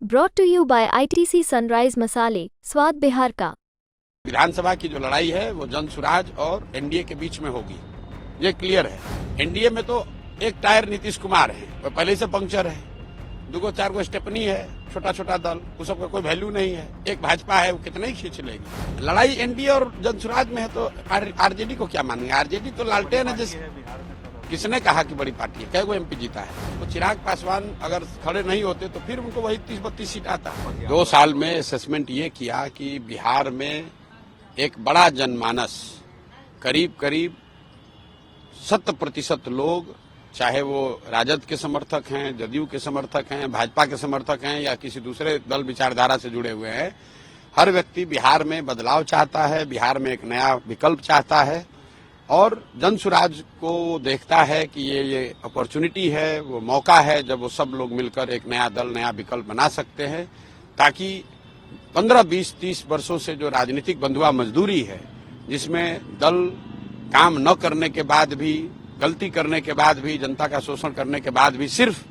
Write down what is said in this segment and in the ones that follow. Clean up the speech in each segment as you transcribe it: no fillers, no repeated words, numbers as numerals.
Brought to you by ITC Sunrise मसाले, स्वाद बिहार का। विधानसभा की जो लड़ाई है वो जन सुराज और एनडीए के बीच में होगी, ये क्लियर है। एनडीए में तो एक टायर नीतीश कुमार है, वो पहले से पंक्चर है। दुगो चार गो स्टेपनी है, छोटा छोटा दल, उस सबका कोई वैल्यू नहीं है। एक भाजपा है, वो कितना ही खींच लेगी। लड़ाई एनडीए और जन सुराज में है तो आरजेडी को क्या मानेंगे? आरजेडी तो लालटेन है। जैसे किसने कहा कि बड़ी पार्टी है? कई एमपी जीता है। तो चिराग पासवान अगर खड़े नहीं होते तो फिर उनको वही 30-32 सीट आता। 2 साल में असेसमेंट ये किया कि बिहार में एक बड़ा जनमानस, करीब करीब 100% लोग, चाहे वो राजद के समर्थक हैं, जदयू के समर्थक हैं, भाजपा के समर्थक हैं या किसी दूसरे दल विचारधारा से जुड़े हुए हैं, हर व्यक्ति बिहार में बदलाव चाहता है, बिहार में एक नया विकल्प चाहता है और जन सुराज को देखता है कि ये अपॉर्चुनिटी है, वो मौका है जब वो सब लोग मिलकर एक नया दल, नया विकल्प बना सकते हैं, ताकि 15, 20, 30 वर्षों से जो राजनीतिक बंधुआ मजदूरी है, जिसमें दल काम न करने के बाद भी, गलती करने के बाद भी, जनता का शोषण करने के बाद भी सिर्फ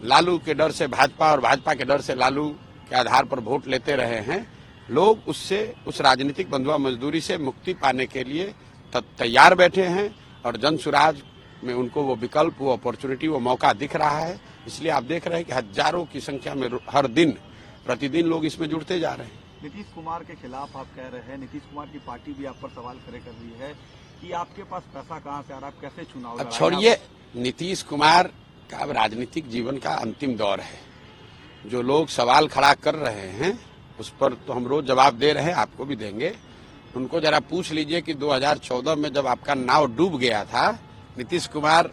लालू के डर से भाजपा और भाजपा के डर से लालू के आधार पर वोट लेते रहे हैं, लोग उससे, उस राजनीतिक बंधुआ मजदूरी से मुक्ति पाने के लिए तैयार बैठे हैं और जन सुराज में उनको वो विकल्प, वो अपॉर्चुनिटी, वो मौका दिख रहा है। इसलिए आप देख रहे हैं कि हजारों की संख्या में हर दिन, प्रतिदिन लोग इसमें जुड़ते जा रहे हैं। नीतीश कुमार के खिलाफ आप कह रहे हैं, नीतीश कुमार की पार्टी भी आप पर सवाल खड़े कर रही है कि आपके पास पैसा कहां से आ रहा है, आप कैसे चुनाव लड़ाएंगे? छोड़िए, नीतीश कुमार का अब राजनीतिक जीवन का अंतिम दौर है। जो लोग सवाल खड़ा कर रहे हैं उस पर तो हम रोज जवाब दे रहे हैं, आपको भी देंगे। उनको जरा पूछ लीजिए कि 2014 में जब आपका नाव डूब गया था, नीतीश कुमार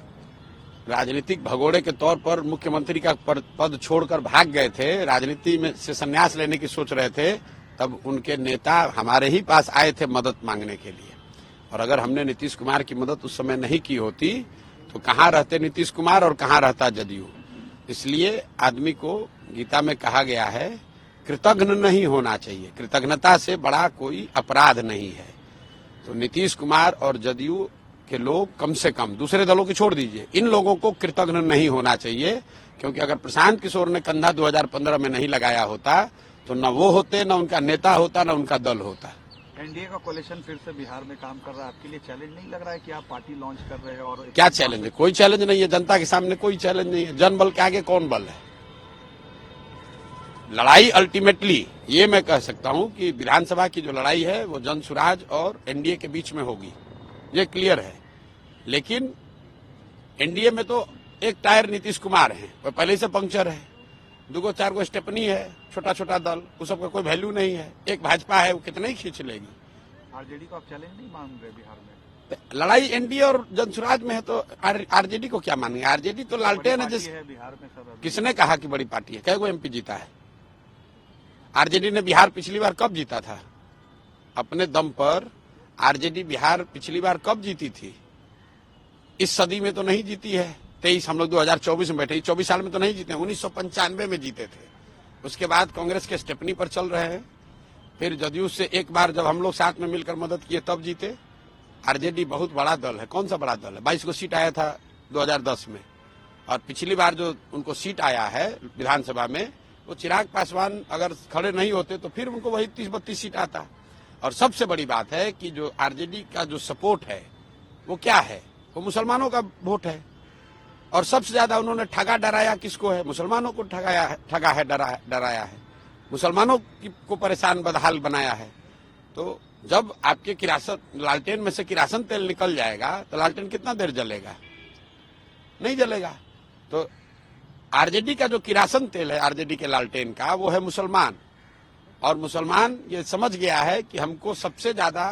राजनीतिक भगोड़े के तौर पर मुख्यमंत्री का पद छोड़कर भाग गए थे, राजनीति में से संन्यास लेने की सोच रहे थे, तब उनके नेता हमारे ही पास आए थे मदद मांगने के लिए। और अगर हमने नीतीश कुमार की मदद उस समय नहीं की होती तो कहाँ रहते नीतीश कुमार और कहाँ रहता जदयू। इसलिए आदमी को गीता में कहा गया है, कृतज्ञ नहीं होना चाहिए, कृतज्ञता से बड़ा कोई अपराध नहीं है। तो नीतीश कुमार और जदयू के लोग कम से कम, दूसरे दलों की छोड़ दीजिए, इन लोगों को कृतज्ञ नहीं होना चाहिए, क्योंकि अगर प्रशांत किशोर ने कंधा 2015 में नहीं लगाया होता तो न वो होते, न उनका नेता होता, न उनका दल होता। एनडीए का कोalition फिर से बिहार में काम कर रहा है, आपके लिए चैलेंज नहीं लग रहा है कि आप पार्टी लॉन्च कर रहे हैं? और क्या चैलेंज है? कोई चैलेंज नहीं है, जनता के सामने कोई चैलेंज नहीं है। जन बल के आगे कौन बल है? लड़ाई अल्टीमेटली ये मैं कह सकता हूं कि विधानसभा की जो लड़ाई है वो जन सुराज और एनडीए के बीच में होगी, ये क्लियर है। लेकिन एनडीए में तो एक टायर नीतीश कुमार है, वो पहले से पंक्चर है। दुगो चार गो स्टेपनी है, छोटा छोटा दल, उस सबका कोई वैल्यू नहीं है। एक भाजपा है, वो कितना ही खींच लेगी। आरजेडी को आप चैलेंज नहीं मान रहे बिहार में? लड़ाई एनडीए और जन सुराज में है तो आरजेडी को क्या मानेंगे? आरजेडी तो लालटेन है। जैसे बिहार में सब किसने कहा कि बड़ी पार्टी है? कई एमपी जीता है। आरजेडी ने बिहार पिछली बार कब जीता था? अपने दम पर आरजेडी बिहार पिछली बार कब जीती थी? इस सदी में तो नहीं जीती है। 23 हम लोग 2024 में बैठे, 24 साल में तो नहीं जीते, 1995 में जीते थे। उसके बाद कांग्रेस के स्टेपनी पर चल रहे हैं। फिर जदयू से एक बार जब हम लोग साथ में मिलकर मदद किए तब जीते। आरजेडी बहुत बड़ा दल है। कौन सा बड़ा दल है? 22 को सीट आया था 2010 में, और पिछली बार जो उनको सीट आया है विधानसभा में, वो चिराग पासवान अगर खड़े नहीं होते तो फिर उनको वही 30-32 सीट आता। और सबसे बड़ी बात है कि जो आरजेडी का जो सपोर्ट है वो क्या है? वो मुसलमानों का वोट है। और सबसे ज्यादा उन्होंने ठगा डराया किसको है? मुसलमानों को ठगा है, डराया है, मुसलमानों को परेशान बदहाल बनाया है। तो जब आपके लालटेन में से किरासन तेल निकल जाएगा तो लालटेन कितना देर जलेगा? नहीं जलेगा। तो आरजेडी का जो किरासन तेल है, आरजेडी के लालटेन का, वो है मुसलमान। और मुसलमान ये समझ गया है कि हमको सबसे ज्यादा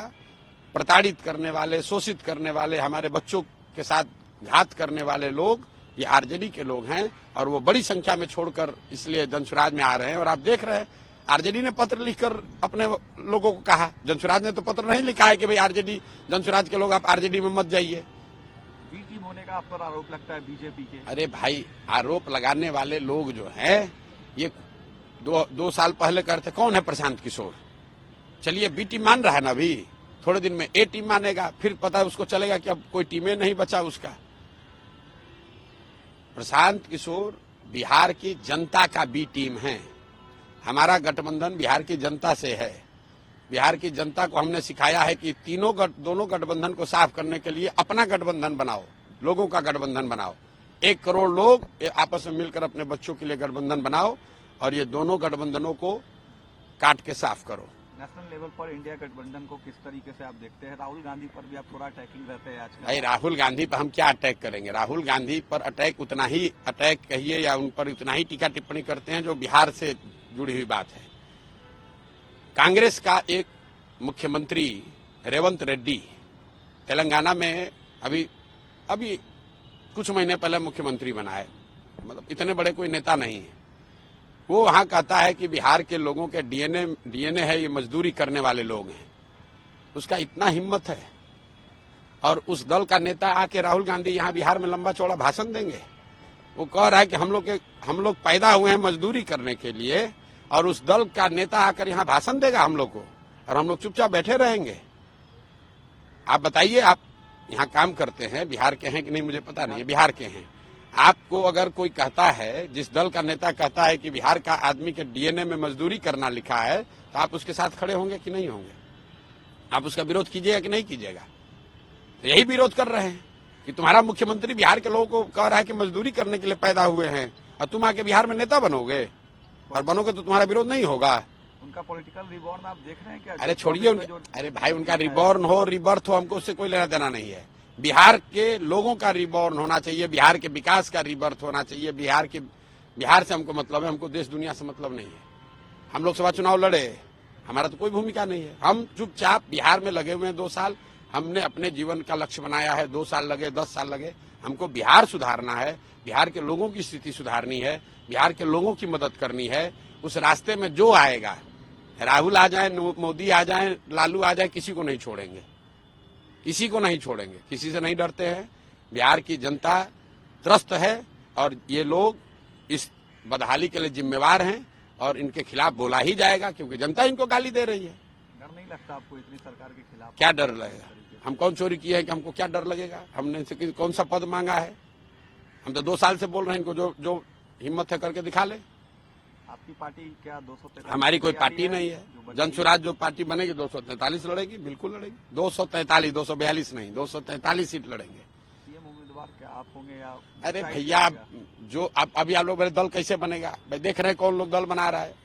प्रताड़ित करने वाले, शोषित करने वाले, हमारे बच्चों के साथ घात करने वाले लोग ये आरजेडी के लोग हैं। और वो बड़ी संख्या में छोड़कर इसलिए जनसुराज में आ रहे हैं। और आप देख रहे हैं, आरजेडी ने पत्र लिखकर अपने लोगों को कहा, जनसुराज ने तो पत्र नहीं लिखा है कि भाई आरजेडी, जनसुराज के लोग आप आरजेडी में मत जाइए। बी टीम होने का आप पर आरोप लगता है बीजेपी के? अरे भाई, आरोप लगाने वाले लोग जो हैं ये 2 साल पहले करते। कौन है? प्रशांत किशोर। चलिए, बी टीम मान रहा है ना, अभी थोड़े दिन में ए टीम मानेगा, फिर पता है उसको चलेगा कि अब कोई टीमें नहीं बचा उसका। प्रशांत किशोर बिहार की जनता का बी टीम है। हमारा गठबंधन बिहार की जनता से है। बिहार की जनता को हमने सिखाया है कि दोनों गठबंधन को साफ करने के लिए अपना गठबंधन बनाओ, लोगों का गठबंधन बनाओ। 1 करोड़ लोग आपस में मिलकर अपने बच्चों के लिए गठबंधन बनाओ और ये दोनों गठबंधनों को काट के साफ करो। नेशनल लेवल पर इंडिया गठबंधन को किस तरीके से आप देखते हैं? राहुल गांधी पर भी आप थोड़ा अटैकिंग रहते हैं आजकल। भाई राहुल गांधी पर हम क्या अटैक करेंगे? राहुल गांधी पर अटैक उतना ही अटैक कहिए या उन पर उतना ही टीका टिप्पणी करते हैं जो बिहार से जुड़ी हुई बात है। कांग्रेस का एक मुख्यमंत्री रेवंत रेड्डी तेलंगाना में अभी कुछ महीने पहले मुख्यमंत्री बना है, मतलब इतने बड़े कोई नेता नहीं है। वो वहां कहता है कि बिहार के लोगों के डीएनए है, ये मजदूरी करने वाले लोग हैं। उसका इतना हिम्मत है और उस दल का नेता आके राहुल गांधी यहाँ बिहार में लंबा चौड़ा भाषण देंगे। वो कह रहा है कि हम लोग पैदा हुए हैं मजदूरी करने के लिए और उस दल का नेता आकर यहाँ भाषण देगा हम लोग को और हम लोग चुपचाप बैठे रहेंगे। आप बताइए, आप यहाँ काम करते हैं, बिहार के हैं कि नहीं मुझे पता नहीं है, बिहार के हैं। आपको अगर कोई कहता है, जिस दल का नेता कहता है कि बिहार का आदमी के डीएनए में मजदूरी करना लिखा है, तो आप उसके साथ खड़े होंगे कि नहीं होंगे? आप उसका विरोध कीजिएगा कि नहीं कीजिएगा? तो यही विरोध कर रहे हैं कि तुम्हारा मुख्यमंत्री बिहार के लोगों को कह रहा है कि मजदूरी करने के लिए पैदा हुए हैं और तुम आके बिहार में नेता बनोगे और बनोगे तो तुम्हारा विरोध नहीं होगा। उनका पॉलिटिकल रिबॉर्न आप देख रहे हैं क्या? अरे छोड़िए, अरे भाई उनका रिबॉर्न हो रिबर्थ हो, हमको उससे कोई लेना देना नहीं है। बिहार के लोगों का रिबॉर्न होना चाहिए, बिहार के विकास का रिबर्थ होना चाहिए। बिहार से हमको मतलब है, हमको देश दुनिया से मतलब नहीं है। हम लोकसभा चुनाव लड़े, हमारा तो कोई भूमिका नहीं है। हम चुपचाप बिहार में लगे हुए हैं 2 साल। हमने अपने जीवन का लक्ष्य बनाया है, 2 साल लगे 10 साल लगे, हमको बिहार सुधारना है, बिहार के लोगों की स्थिति सुधारनी है, बिहार के लोगों की मदद करनी है। उस रास्ते में जो आएगा, राहुल आ जाए, मोदी आ जाए, लालू आ जाए, किसी को नहीं छोड़ेंगे, किसी को नहीं छोड़ेंगे, किसी से नहीं डरते हैं। बिहार की जनता त्रस्त है और ये लोग इस बदहाली के लिए जिम्मेवार हैं और इनके खिलाफ बोला ही जाएगा क्योंकि जनता इनको गाली दे रही है। डर नहीं लगता आपको इतनी सरकार के खिलाफ? क्या डर लगेगा? हम कौन चोरी किए हैं कि हमको क्या डर लगेगा? हमने इनसे कौन सा पद मांगा है? हम तो 2 साल से बोल रहे हैं, इनको जो हिम्मत है करके दिखा ले। आपकी पार्टी क्या 243? हमारी कोई पार्टी नहीं है। जन स्वराज जो पार्टी बनेगी 243 लड़ेगी, बिल्कुल लड़ेगी। 243, 242 नहीं, 243 सीट लड़ेंगे। सीएम उम्मीदवार क्या आप होंगे या? अरे भैया, जो अभी आप लोग दल कैसे बनेगा? भाई देख रहे हैं कौन लोग दल बना रहा है।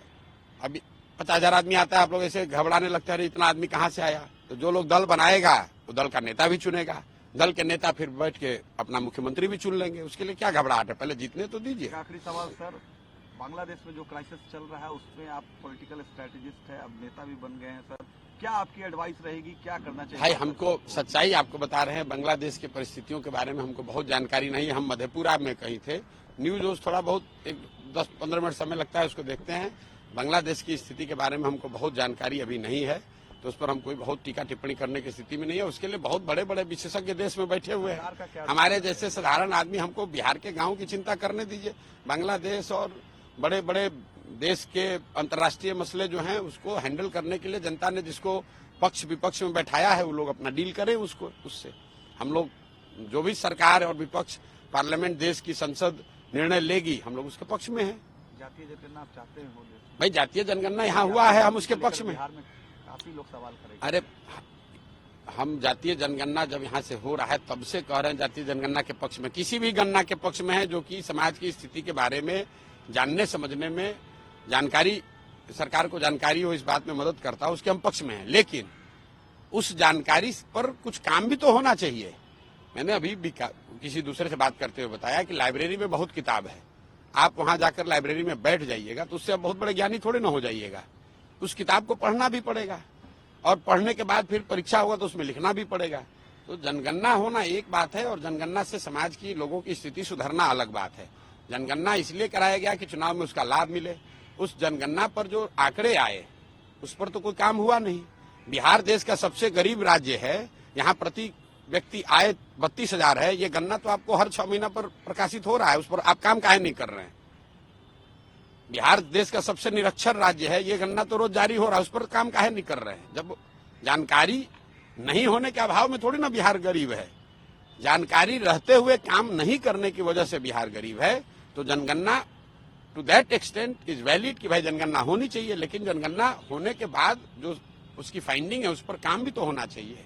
अभी 50,000 आदमी आता है, आप लोग ऐसे घबराने लगते हैं, इतना आदमी कहाँ से आया? तो जो लोग दल बनाएगा वो दल का नेता भी चुनेगा, दल के नेता फिर बैठ के अपना मुख्यमंत्री भी चुन लेंगे। उसके लिए क्या घबराहट है? पहले जीतने तो दीजिए। आखिरी सवाल सर, बांग्लादेश में जो क्राइसिस चल रहा है उसमें आप पॉलिटिकल स्ट्रेटेजिस्ट है, अब नेता भी बन गए हैं सर, क्या आपकी एडवाइस रहेगी, क्या करना चाहिए? भाई हमको सच्चाई आपको बता रहे हैं, बांग्लादेश की परिस्थितियों के बारे में हमको बहुत जानकारी नहीं है। हम मधेपुरा में कहीं थे, न्यूज थोड़ा बहुत 10-15 मिनट समय लगता है, उसको देखते हैं। बांग्लादेश की स्थिति के बारे में हमको बहुत जानकारी अभी नहीं है, तो उस पर हम कोई बहुत टीका टिप्पणी करने की स्थिति में नहीं है। उसके लिए बहुत बड़े बड़े विशेषज्ञ देश में बैठे हुए हैं। हमारे जैसे साधारण आदमी, हमको बिहार के गाँव की चिंता करने दीजिए। बांग्लादेश और बड़े बड़े देश के अंतर्राष्ट्रीय मसले जो हैं उसको हैंडल करने के लिए जनता ने जिसको पक्ष विपक्ष में बैठाया है, वो लोग अपना डील करें उससे। हम लोग जो भी सरकार और विपक्ष, पार्लियामेंट, देश की संसद निर्णय लेगी, हम लोग उसके पक्ष में हैं। जातीय जनगणना आप चाहते हो? भाई जातीय जनगणना यहाँ हुआ है, हम उसके पक्ष में। बिहार में काफी लोग सवाल करेंगे। अरे हम जातीय जनगणना जब यहाँ से हो रहा है तब से कह रहे हैं जातीय जनगणना के पक्ष में, किसी भी गणना के पक्ष में है जो कि समाज की स्थिति के बारे में जानने समझने में जानकारी, सरकार को जानकारी हो, इस बात में मदद करता है, उसके हम पक्ष में हैं। लेकिन उस जानकारी पर कुछ काम भी तो होना चाहिए। मैंने अभी भी किसी दूसरे से बात करते हुए बताया कि लाइब्रेरी में बहुत किताब है, आप वहां जाकर लाइब्रेरी में बैठ जाइएगा तो उससे आप बहुत बड़े ज्ञानी थोड़े ना हो जाइएगा। उस किताब को पढ़ना भी पड़ेगा और पढ़ने के बाद फिर परीक्षा होगा तो उसमें लिखना भी पड़ेगा। तो जनगणना होना एक बात है और जनगणना से समाज की लोगों की स्थिति सुधरना अलग बात है। जनगणना इसलिए कराया गया कि चुनाव में उसका लाभ मिले। उस जनगणना पर जो आंकड़े आए उस पर तो कोई काम हुआ नहीं। बिहार देश का सबसे गरीब राज्य है, यहाँ प्रति व्यक्ति आय 32,000 है। ये गणना तो आपको हर 6 महीना पर प्रकाशित हो रहा है, उस पर आप काम काहे नहीं कर रहे हैं? बिहार देश का सबसे निरक्षर राज्य है, ये गणना तो रोज जारी हो रहा है, उस पर काम काहे नहीं कर रहे हैं? जब जानकारी नहीं होने के अभाव में थोड़ी ना बिहार गरीब है, जानकारी रहते हुए काम नहीं करने की वजह से बिहार गरीब है। तो जनगणना to that extent is valid कि भाई जनगणना होनी चाहिए, लेकिन जनगणना होने के बाद जो उसकी फाइंडिंग है उस पर काम भी तो होना चाहिए।